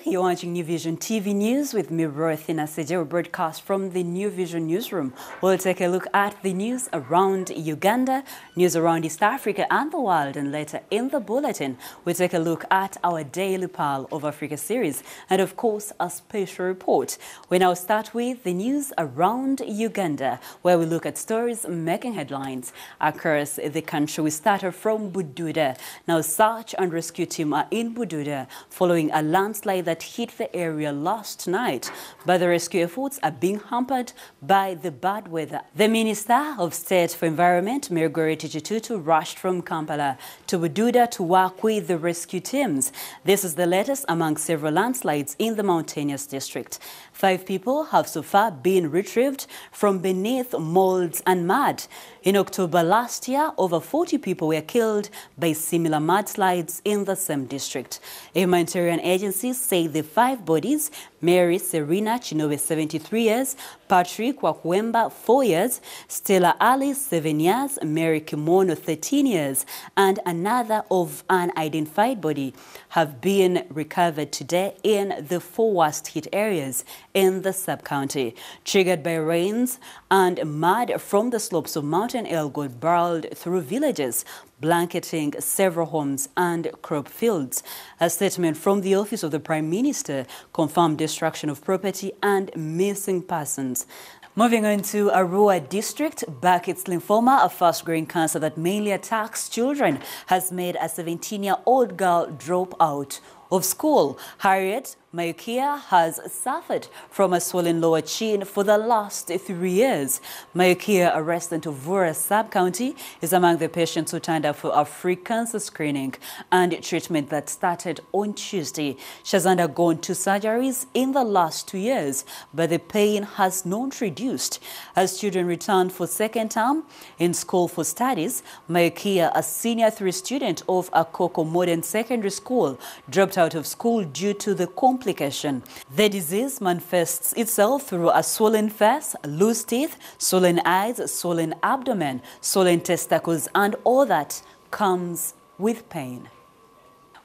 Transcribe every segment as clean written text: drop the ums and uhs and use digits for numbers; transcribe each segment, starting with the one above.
you're watching New Vision TV News with me, Bulletin. We broadcast from the New Vision newsroom. We'll take a look at the news around Uganda, news around East Africa and the world, and later in the Bulletin, we'll take a look at our daily Pearl of Africa series, and of course, a special report. We now start with the news around Uganda, where we look at stories making headlines across the country. We started from Bududa. Now, search and rescue team are in Bududa following a landslide that hit the area last night, but the rescue efforts are being hampered by the bad weather. The Minister of State for Environment, Mirigori Tichitutu, rushed from Kampala to Bududa to work with the rescue teams. This is the latest among several landslides in the mountainous district. 5 people have so far been retrieved from beneath molds and mud. In October last year, over 40 people were killed by similar mudslides in the same district. Humanitarian agencies say the 5 bodies, Mary Serena Chinobe, 73 years, Patrick Wakwemba, 4 years, Stella Ali, 7 years, Mary Kimono, 13 years, and another of unidentified body have been recovered today in the 4 worst hit areas in the sub-county. Triggered by rains and mud from the slopes of Mountain Elgo barreled through villages, blanketing several homes and crop fields. A statement from the Office of the Prime Minister confirmed destruction of property and missing persons. Moving on to Arua district, Burkitt's lymphoma, a fast-growing cancer that mainly attacks children, has made a 17-year-old girl drop out of school. Harriet Mayukia has suffered from a swollen lower chin for the last 3 years. Mayukia, a resident of Vura sub-county, is among the patients who turned up for a free cancer screening and treatment that started on Tuesday. She has undergone 2 surgeries in the last 2 years, but the pain has not reduced. As children returned for second term in school for studies, Mayukia, a senior 3 student of Akoko Modern Secondary School, dropped out of school due to the complication. The disease manifests itself through a swollen face, loose teeth, swollen eyes, swollen abdomen, swollen testicles, and all that comes with pain.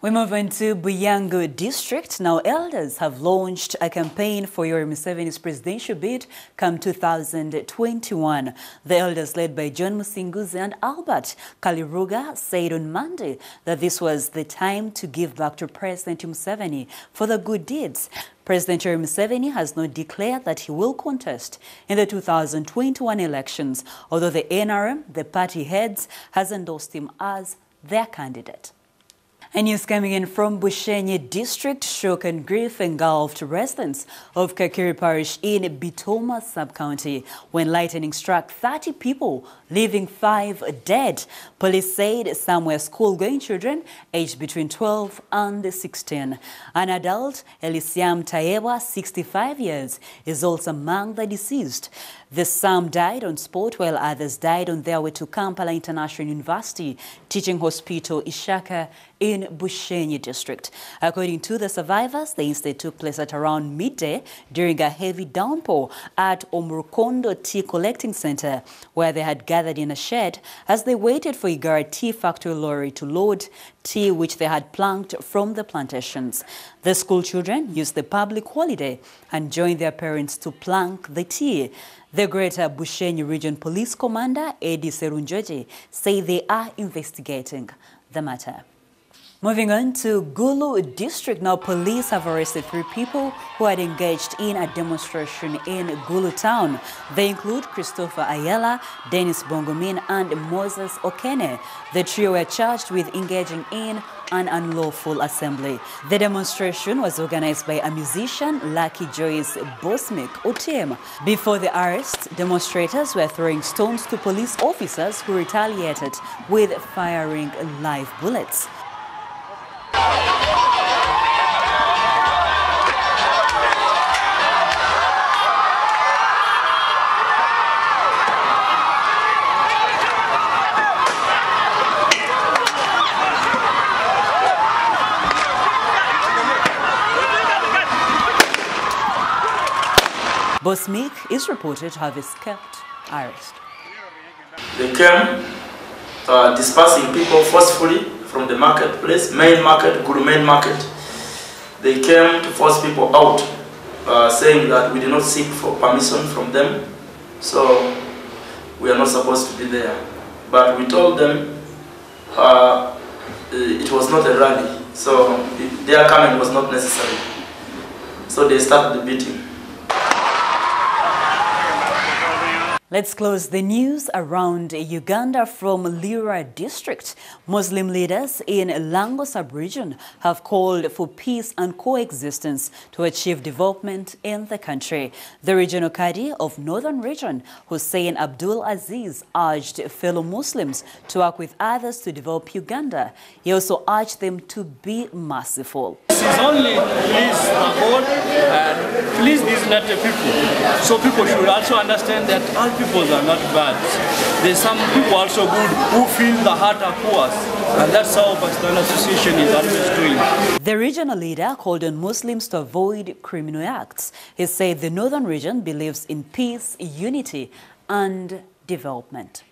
We move into Buyangu district. Now, elders have launched a campaign for MUSEVENI's presidential bid come 2021. The elders, led by John Musinguzi and Albert Kaliruga, said on Monday that this was the time to give back to President Museveni for the good deeds. President Museveni has not declared that he will contest in the 2021 elections, although the NRM, the party heads, has endorsed him as their candidate. And news coming in from Bushenyi district, shock and grief engulfed residents of Kakiri parish in Bitoma sub-county when lightning struck 30 people, leaving 5 dead. Police said some were school-going children aged between 12 and 16. An adult, Elisiam Tayewa, 65 years, is also among the deceased. Some died on spot, while others died on their way to Kampala International University Teaching Hospital Ishaka in Bushenyi district. According to the survivors, the incident took place at around midday during a heavy downpour at Omurukondo Tea Collecting Center, where they had gathered in a shed as they waited for Igara Tea Factory lorry to load tea which they had plucked from the plantations. The school children used the public holiday and joined their parents to pluck the tea. The Greater Bushenyi Region Police Commander, Eddie Serunjoji, say they are investigating the matter. Moving on to Gulu district. Now, police have arrested 3 people who had engaged in a demonstration in Gulu town. They include Christopher Ayala, Dennis Bongomin, and Moses Okene. The trio were charged with engaging in an unlawful assembly. The demonstration was organized by a musician, Lucky Joyce Bosmic Otem. Before the arrest, demonstrators were throwing stones to police officers who retaliated with firing live bullets. Bosmic is reported to have escaped arrest. They came dispersing people forcefully from the marketplace, main market, Guru main market. They came to force people out, saying that we did not seek for permission from them, so we are not supposed to be there. But we told them it was not a rally, so their coming was not necessary. So they started the beating. Let's close the news around Uganda from Lira district. Muslim leaders in Lango sub-region have called for peace and coexistence to achieve development in the country. The regional Qadi of Northern Region, Hussein Abdul Aziz, urged fellow Muslims to work with others to develop Uganda. He also urged them to be merciful. This is only please the God and please these native people. So people should also understand that all people are not bad. There's some people also good who feel the heart are poor. And that's how Pakistan Association is always doing. The regional leader called on Muslims to avoid criminal acts. He said the northern region believes in peace, unity and development.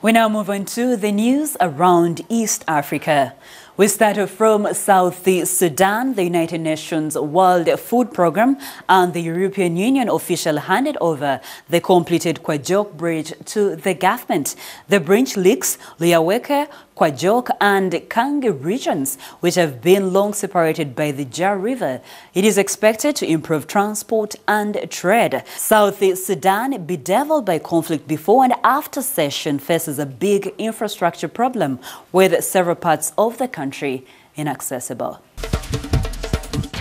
We now move on to the news around East Africa. We start from South Sudan. The United Nations World Food Programme and the European Union officially handed over the completed Kwajok Bridge to the government. The bridge links Liaweke, Kwajok and Kangi regions, which have been long separated by the Jar River. It is expected to improve transport and trade. South Sudan, bedeviled by conflict before and after session, faces a big infrastructure problem with several parts of the country inaccessible.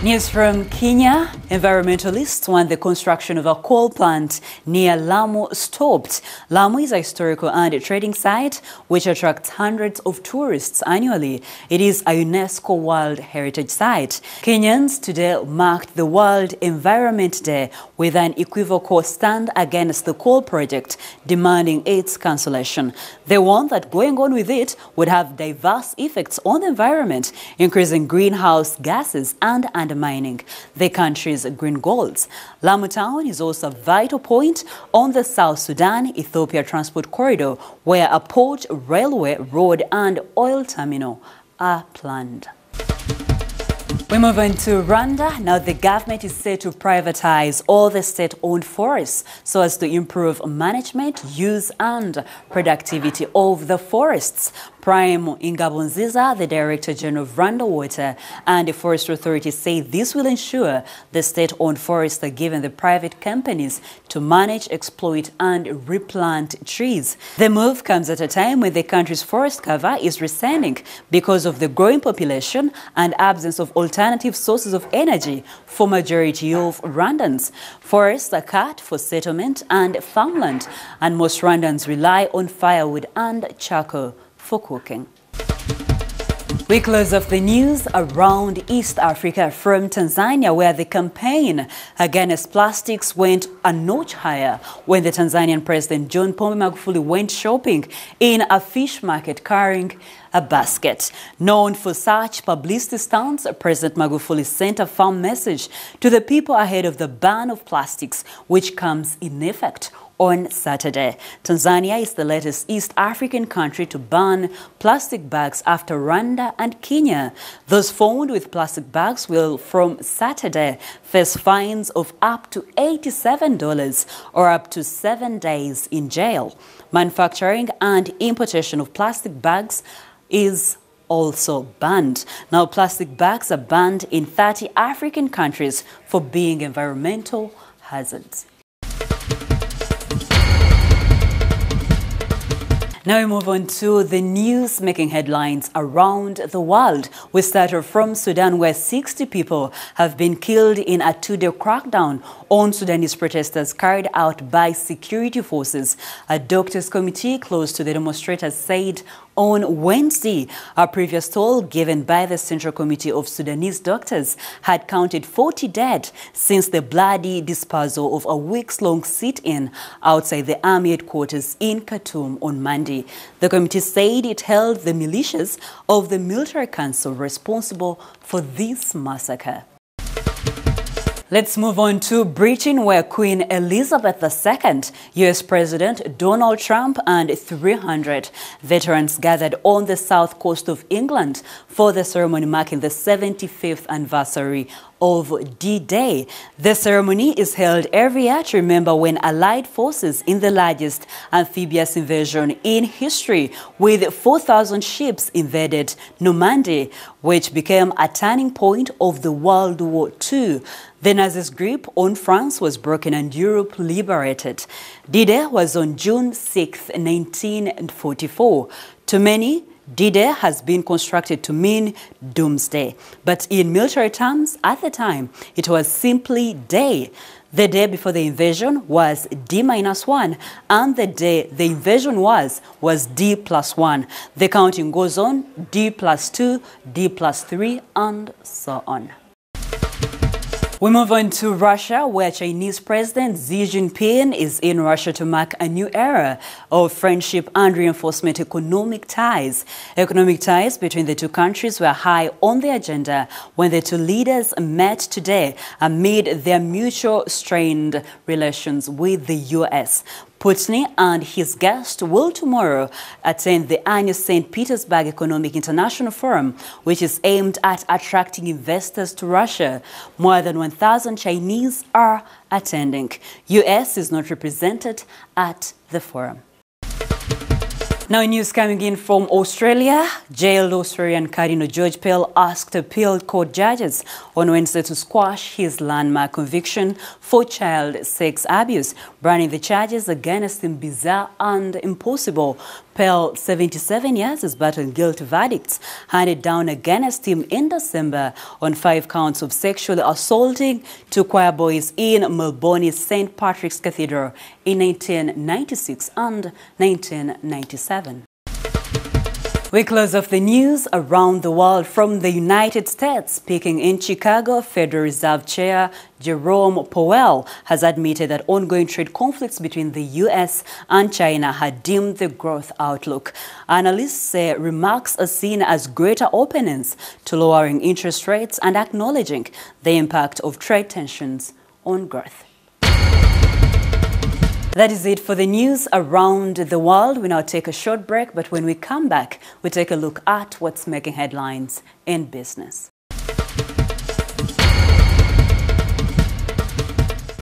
News from Kenya. Environmentalists want the construction of a coal plant near Lamu stopped. Lamu is a historical and trading site which attracts hundreds of tourists annually. It is a UNESCO World Heritage Site. Kenyans today marked the World Environment Day with an equivocal stand against the coal project, demanding its cancellation. They warned that going on with it would have diverse effects on the environment, increasing greenhouse gases and undermining the country's green goals. Lamu town is also a vital point on the South Sudan-Ethiopia transport corridor, where a port, railway, road and oil terminal are planned. We move on to Rwanda. Now the government is set to privatize all the state-owned forests so as to improve management, use and productivity of the forests. Prime Ingabonziza, the Director General of Rwanda Water and the Forest Authority, say this will ensure the state-owned forests are given the private companies to manage, exploit and replant trees. The move comes at a time when the country's forest cover is receding because of the growing population and absence of alternative sources of energy for majority of Rwandans. Forests are cut for settlement and farmland, and most Rwandans rely on firewood and charcoal for cooking. We close off the news around East Africa from Tanzania, where the campaign against plastics went a notch higher when the Tanzanian President John Pombe Magufuli went shopping in a fish market carrying a basket. Known for such publicity stunts, President Magufuli sent a firm message to the people ahead of the ban of plastics, which comes in effect on Saturday. Tanzania is the latest East African country to ban plastic bags after Rwanda and Kenya. Those found with plastic bags will, from Saturday, face fines of up to $87 or up to 7 days in jail. Manufacturing and importation of plastic bags is also banned. Now, plastic bags are banned in 30 African countries for being environmental hazards. Now we move on to the news making headlines around the world. We start from Sudan, where 60 people have been killed in a two-day crackdown on Sudanese protesters carried out by security forces. A doctors' committee close to the demonstrators said on Wednesday, a previous toll given by the Central Committee of Sudanese Doctors had counted 40 dead since the bloody dispersal of a weeks-long sit-in outside the army headquarters in Khartoum on Monday. The committee said it held the militias of the military council responsible for this massacre. Let's move on to Britain, where Queen Elizabeth II, U.S. President Donald Trump, and 300 veterans gathered on the south coast of England for the ceremony marking the 75th anniversary of D-Day. The ceremony is held every year to remember when Allied forces in the largest amphibious invasion in history, with 4,000 ships invaded Normandy, which became a turning point of the World War II. The Nazis' grip on France was broken and Europe liberated. D-Day was on June 6, 1944. To many, D-Day has been constructed to mean doomsday. But in military terms, at the time, it was simply day. The day before the invasion was D-1, and the day the invasion was D+1. The counting goes on, D+2, D+3, and so on. We move on to Russia, where Chinese President Xi Jinping is in Russia to mark a new era of friendship and reinforcement economic ties. Economic ties between the two countries were high on the agenda when the two leaders met today amid their mutual strained relations with the U.S. Putin and his guest will tomorrow attend the annual St. Petersburg Economic International Forum, which is aimed at attracting investors to Russia. More than 1,000 Chinese are attending. U.S. is not represented at the forum. Now, news coming in from Australia. Jailed Australian Cardinal George Pell asked appeal court judges on Wednesday to squash his landmark conviction for child sex abuse, branding the charges against him bizarre and impossible. Pell, 77 years, is battling guilty verdicts handed down against him in December on 5 counts of sexually assaulting 2 choir boys in Melbourne's St. Patrick's Cathedral in 1996 and 1997. We close off the news around the world from the United States. Speaking in Chicago, Federal Reserve Chair Jerome Powell has admitted that ongoing trade conflicts between the U.S. and China had dimmed the growth outlook. Analysts say remarks are seen as greater openness to lowering interest rates and acknowledging the impact of trade tensions on growth. That is it for the news around the world. We now take a short break, but when we come back, we take a look at what's making headlines in business.